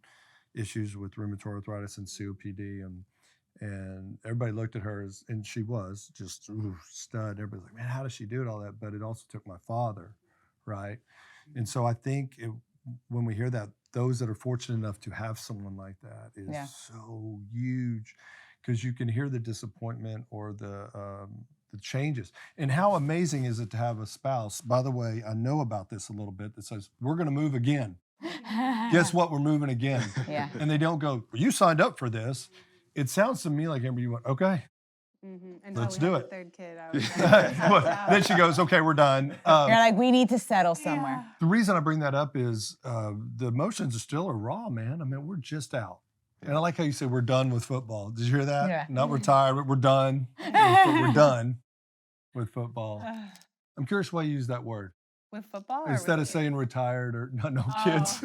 issues with rheumatoid arthritis and COPD, and everybody looked at her as, and she was just stud. Everybody's like, man, how does she do it all that? But it also took my father, right? And so I think when we hear that, those that are fortunate enough to have someone like that is Yeah. so huge, because you can hear the disappointment or the changes. And how amazing is it to have a spouse? By the way, I know about this a little bit, that says, we're going to move again. Guess what? We're moving again. Yeah. And they don't go, well, you signed up for this. It sounds to me like, Amber, you went, okay, Until let's we do had it. the third kid, I was like, Well, then she goes, okay, we're done. You're like, we need to settle somewhere. The reason I bring that up is the emotions are still raw, man. I mean, we're just out. And I like how you said we're done with football. Did you hear that? Yeah. Not retired, but we're done. We're done with football. I'm curious why you use that word. With football? Or Instead with of saying retired or no kids.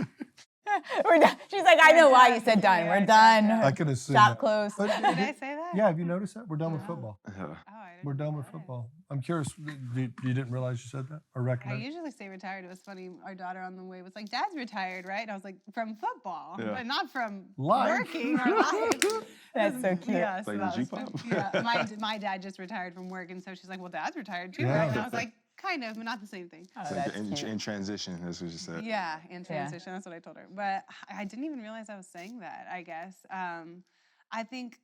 We're done. She's like, I know why you said done. Yeah, We're done. done. I can assume Shop that. closed. But Did I say that? yeah, have you noticed that? We're done with No. football. Yeah. Oh, I didn't We're done know with that. football. I'm curious, you didn't realize you said that or I recognize? usually say retired. It was funny. Our daughter on the way was like, Dad's retired, right? And I was like, from football, Yeah. but not from Life. working or life. That's so cute. Yeah, so Like that the was G-pop? fun. Yeah, my dad just retired from work, and so she's like, well, Dad's retired too, Yeah. right? And I was like, kind of, but not the same thing. Oh, It's that's like cute. in transition, that's what you said. Yeah, in transition. That's what I told her. But I didn't even realize I was saying that, I guess. I think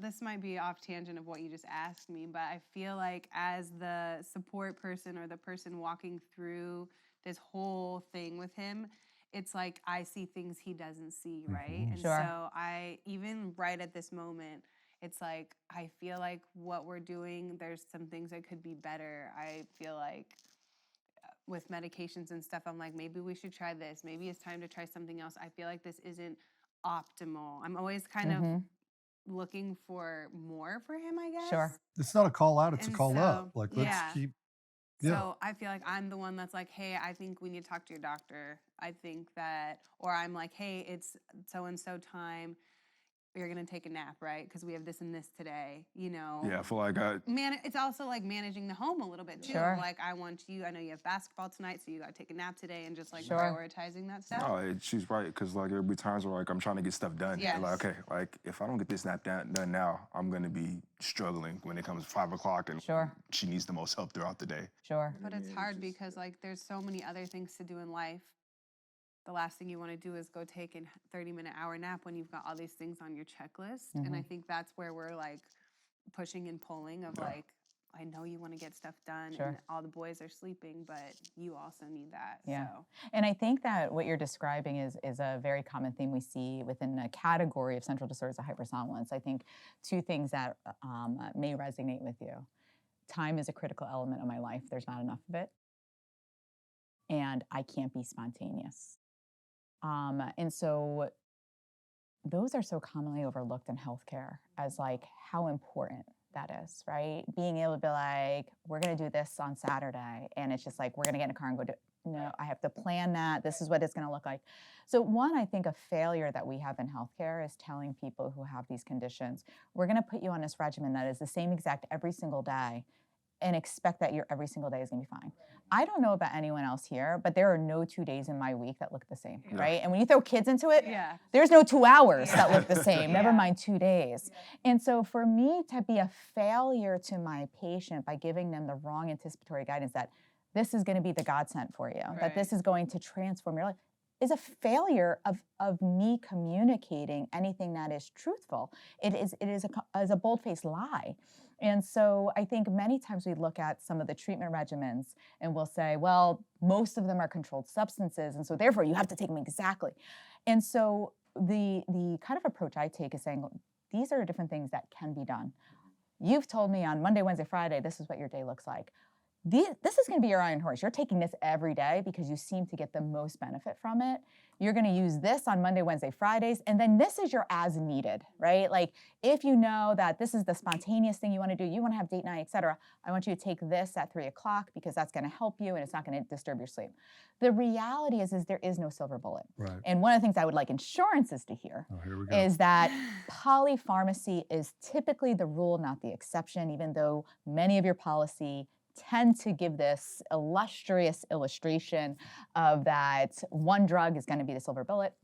this might be off tangent of what you just asked me, but I feel like as the support person or the person walking through this whole thing with him, it's like I see things he doesn't see, right? And Sure. so even right at this moment, it's like I feel like what we're doing, there's some things that could be better. I feel like with medications and stuff, I'm like, maybe we should try this. Maybe it's time to try something else. I feel like this isn't optimal. I'm always kind of looking for more for him, I guess. Sure. It's not a call out, it's a And call so, up. Like, let's yeah. keep, yeah. So I feel like I'm the one that's like, hey, I think we need to talk to your doctor. I think that, or I'm like, hey, it's so-and-so time. You're going to take a nap, right? Because we have this and this today, you know? Yeah, I feel like It's also like managing the home a little bit too. Sure. Like I know you have basketball tonight, so you got to take a nap today, and just like Sure. prioritizing that stuff. no, she's right, because like there'll be times where like I'm trying to get stuff done. Yes. Like, okay, like if I don't get this nap done now, I'm gonna be struggling when it comes to 5 o'clock and Sure. she needs the most help throughout the day. Sure. But it's hard because like there's so many other things to do in life. The last thing you want to do is go take a 30-minute hour nap when you've got all these things on your checklist. And I think that's where we're like pushing and pulling of like, I know you want to get stuff done Sure. and all the boys are sleeping, but you also need that. Yeah. So And I think that what you're describing is a very common theme we see within a category of central disorders of hypersomnolence. I think two things that may resonate with you. Time is a critical element of my life. There's not enough of it. And I can't be spontaneous. And so those are so commonly overlooked in healthcare as like how important that is, right? Being able to be like, we're going to do this on Saturday. And it's just like, we're going to get in a car and go do it. No, I have to plan that. This is what it's going to look like. So one, I think a failure that we have in healthcare is telling people who have these conditions, we're going to put you on this regimen that is the same exact every single day and expect that your every single day is going to be fine. I don't know about anyone else here, but there are no 2 days in my week that look the same, right? And when you throw kids into it, yeah. there's no 2 hours that look the same, never Yeah. mind 2 days. And so for me to be a failure to my patient by giving them the wrong anticipatory guidance that this is going to be the godsend for you, that this is going to transform your life, is a failure of me communicating anything that is truthful. It is a bold-faced lie. And so I think many times we look at some of the treatment regimens and we'll say, well, most of them are controlled substances, and so therefore you have to take them exactly. And so the kind of approach I take is saying, these are different things that can be done. You've told me on Monday, Wednesday, Friday, this is what your day looks like. this is going to be your iron horse. You're taking this every day because you seem to get the most benefit from it. You're going to use this on Monday, Wednesday, Fridays, and then this is your as needed, right? Like if you know that this is the spontaneous thing you want to do, you want to have date night, etc. I want you to take this at 3 o'clock because that's going to help you and it's not going to disturb your sleep. The reality is there is no silver bullet. Right. And one of the things I would like insurances to hear Oh, here we go. is that polypharmacy is typically the rule, not the exception, even though many of your policy tend to give this illustrious illustration of that one drug is going to be the silver bullet.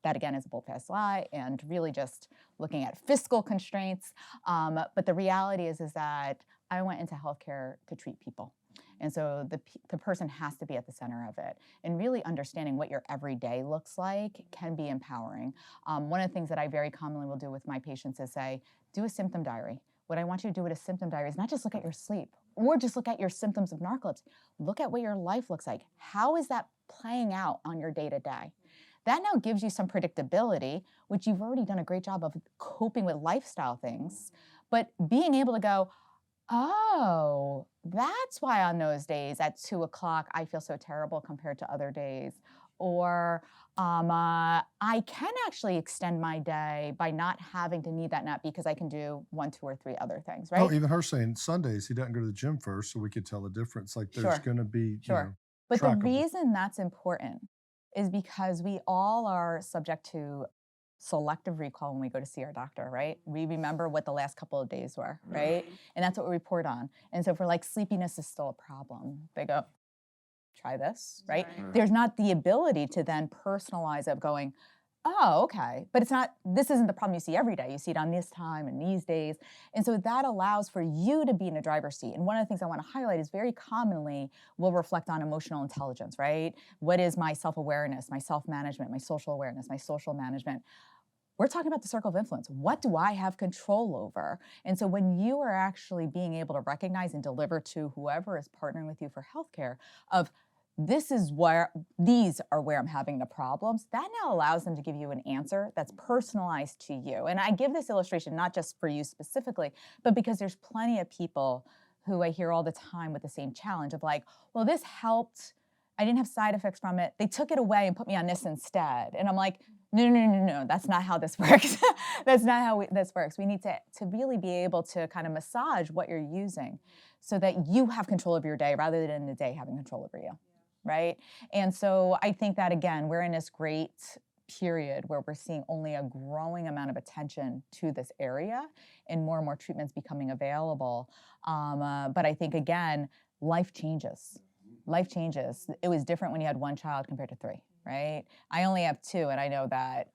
That again is a bold-faced lie and really just looking at fiscal constraints. But the reality is that I went into healthcare to treat people. And so the person has to be at the center of it. And really understanding what your everyday looks like can be empowering. One of the things that I very commonly will do with my patients is say, do a symptom diary. What I want you to do with a symptom diary is not just look at your sleep or just look at your symptoms of narcolepsy. Look at what your life looks like. How is that playing out on your day-to-day? That now gives you some predictability, which you've already done a great job of coping with lifestyle things. But being able to go, oh, that's why on those days at 2 o'clock I feel so terrible compared to other days. Or I can actually extend my day by not having to need that nap because I can do 1, 2, or 3 other things, right? Oh, even her saying Sundays he doesn't go to the gym first, so we could tell the difference. Like there's Sure. going to be, Sure. But the trackable. reason that's important is because we all are subject to selective recall when we go to see our doctor, right? We remember what the last couple of days were, right? And that's what we report on. And so if we're like, sleepiness is still a problem, they go, try this, right? There's not the ability to then personalize of going, oh, okay. But it's not, this isn't the problem you see every day. You see it on this time and these days. And so that allows for you to be in a driver's seat. And one of the things I want to highlight is very commonly we'll reflect on emotional intelligence, right? What is my self-awareness, my self-management, my social awareness, my social management? We're talking about the circle of influence. What do I have control over? And so when you are actually being able to recognize and deliver to whoever is partnering with you for healthcare of these are where I'm having the problems, that now allows them to give you an answer that's personalized to you. And I give this illustration not just for you specifically, but because there's plenty of people who I hear all the time with the same challenge of like, well, this helped. I didn't have side effects from it. They took it away and put me on this instead. And I'm like, no, that's not how this works. That's not how this works. We need to really be able to kind of massage what you're using so that you have control of your day rather than the day having control over you, right? And so I think that, again, we're in this great period where we're seeing only a growing amount of attention to this area and more treatments becoming available. But I think, again, life changes. Life changes. It was different when you had 1 child compared to 3, right? I only have 2, and I know that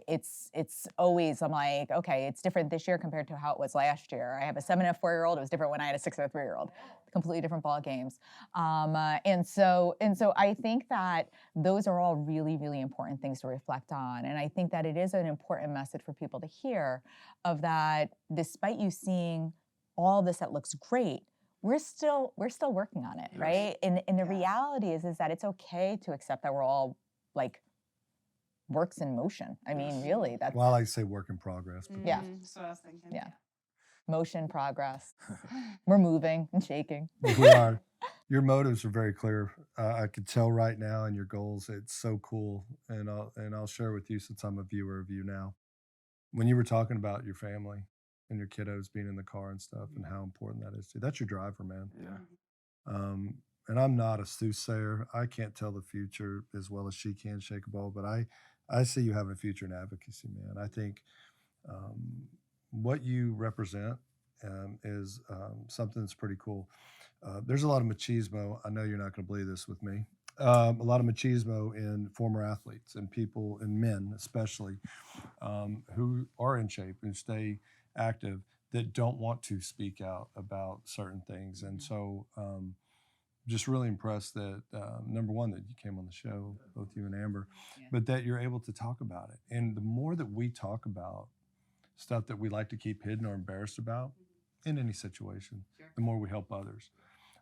it's always, I'm like, okay, it's different this year compared to how it was last year. I have a 7 and a 4-year-old. It was different when I had a 6 and a 3-year-old. Completely different ball games. And so I think that those are all really, really important things to reflect on. And I think that it is an important message for people to hear of that, despite you seeing all this that looks great, we're still working on it, right? And the reality is that it's okay to accept that we're all like works in motion. I mean, really, that's Well, I like to say work in progress. But Yeah. That's what I was thinking. Yeah. Motion, progress. We're moving and shaking. we are. Your motives are very clear. I could tell right now in your goals. It's so cool, and I'll share with you since I'm a viewer of you now. When you were talking about your family and your kiddos being in the car and stuff, and how important that is to you, that's your driver, man. Yeah. And I'm not a soothsayer. I can't tell the future as well as she can, shake a ball, but I see you having a future in advocacy, man. I think what you represent is something that's pretty cool. There's a lot of machismo. I know you're not going to believe this with me. A lot of machismo in former athletes and people and men, especially, who are in shape and stay active that don't want to speak out about certain things. And so, just really impressed that number one, that you came on the show, both you and Amber, but that you're able to talk about it. And the more that we talk about stuff that we like to keep hidden or embarrassed about in any situation, the more we help others.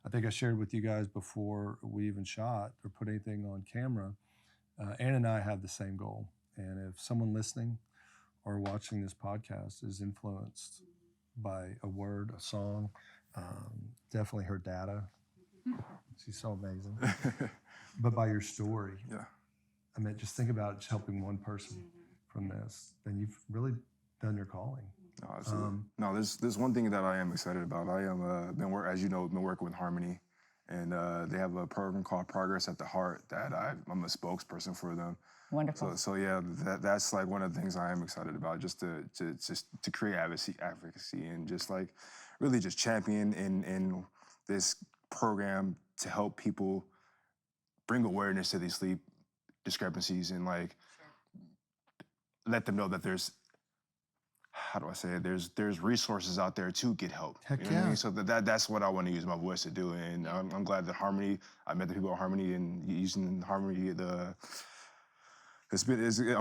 I think I shared with you guys before we even shot or put anything on camera, Ann and I have the same goal. And if someone listening or watching this podcast is influenced by a word, a song, definitely her data, She's so amazing. But by your story, Yeah. I mean, just think about just helping one person from this, then you've really done your calling. No, absolutely. No, there's one thing that I am excited about. I am as you know, been working with Harmony, and they have a program called Progress at the Heart that I'm a spokesperson for them. Wonderful. So yeah, that's like one of the things I am excited about, just to create advocacy and just like really just champion in this program to help people bring awareness to these sleep discrepancies and like let them know that there's, how do I say it? There's resources out there to get help. Heck You know what I yeah. mean? So that's what I want to use my voice to do, and I'm glad that Harmony. I met the people at Harmony, and using Harmony, I'm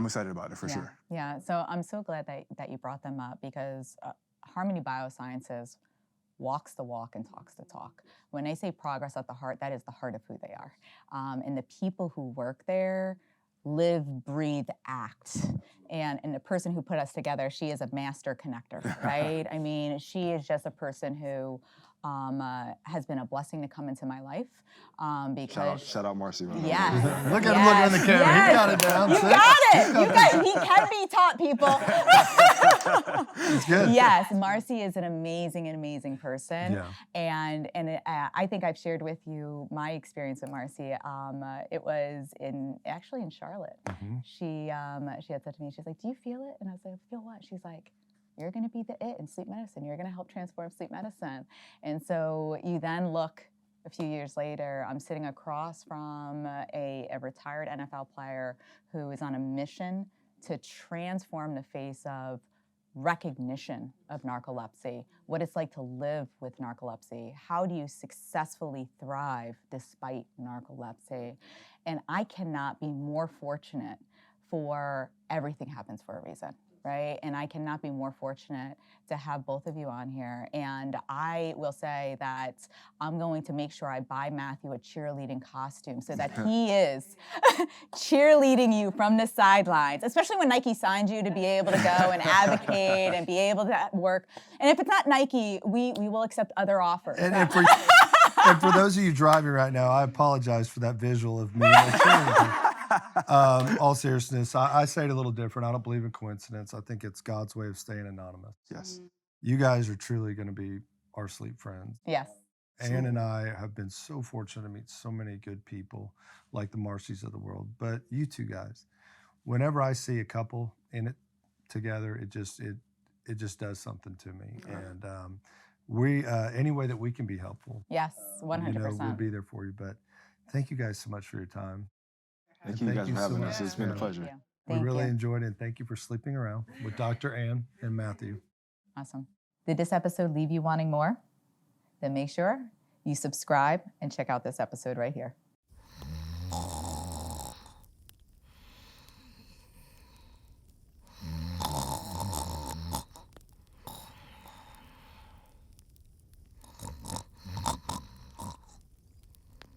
excited about it for sure. Yeah. So I'm so glad that you brought them up because Harmony Biosciences walks the walk and talks the talk. When I say Progress at the Heart, that is the heart of who they are, and the people who work there live, breathe, act. And the person who put us together, she is a master connector, right? I mean, she is just a person who has been a blessing to come into my life because Shout out Marcy. yes, Look at him looking in the camera. yes. He got it down. You See? got it. He can be taught, people. It's good. Yes, Marcy is an amazing person. Yeah. And I think I've shared with you my experience with Marcy. It was actually in Charlotte. Mhm. She had said to me, she's like, "Do you feel it?" And I was like, "Feel what?" She's like, "You're going to be the it in sleep medicine. You're going to help transform sleep medicine." And so you then look a few years later, I'm sitting across from a retired NFL player who is on a mission to transform the face of recognition of narcolepsy, what it's like to live with narcolepsy. How do you successfully thrive despite narcolepsy? And I cannot be more fortunate for everything happens for a reason, right? And I cannot be more fortunate to have both of you on here. And I will say that I'm going to make sure I buy Matthew a cheerleading costume so that he is cheerleading you from the sidelines, especially when Nike signs you to be able to go and advocate and be able to work. And if it's not Nike, we will accept other offers. And for those of you driving right now, I apologize for that visual of me. In a cheerleader. All seriousness, I say it a little different. I don't believe in coincidence. I think it's God's way of staying anonymous. Yes. You guys are truly going to be our sleep friends. Yes. Ann and I have been so fortunate to meet so many good people like the Marcys of the world. But you two guys, whenever I see a couple in it together, it just does something to me. And we any way that we can be helpful, Yes, 100%. we'll be there for you. But thank you guys so much for your time. Thank And you guys for having much. us. It's been a pleasure. Thank you. We Thank really you. enjoyed it, and thank you for sleeping around with Dr. Ann and Matthew. Awesome. Did this episode leave you wanting more? Then make sure you subscribe and check out this episode right here.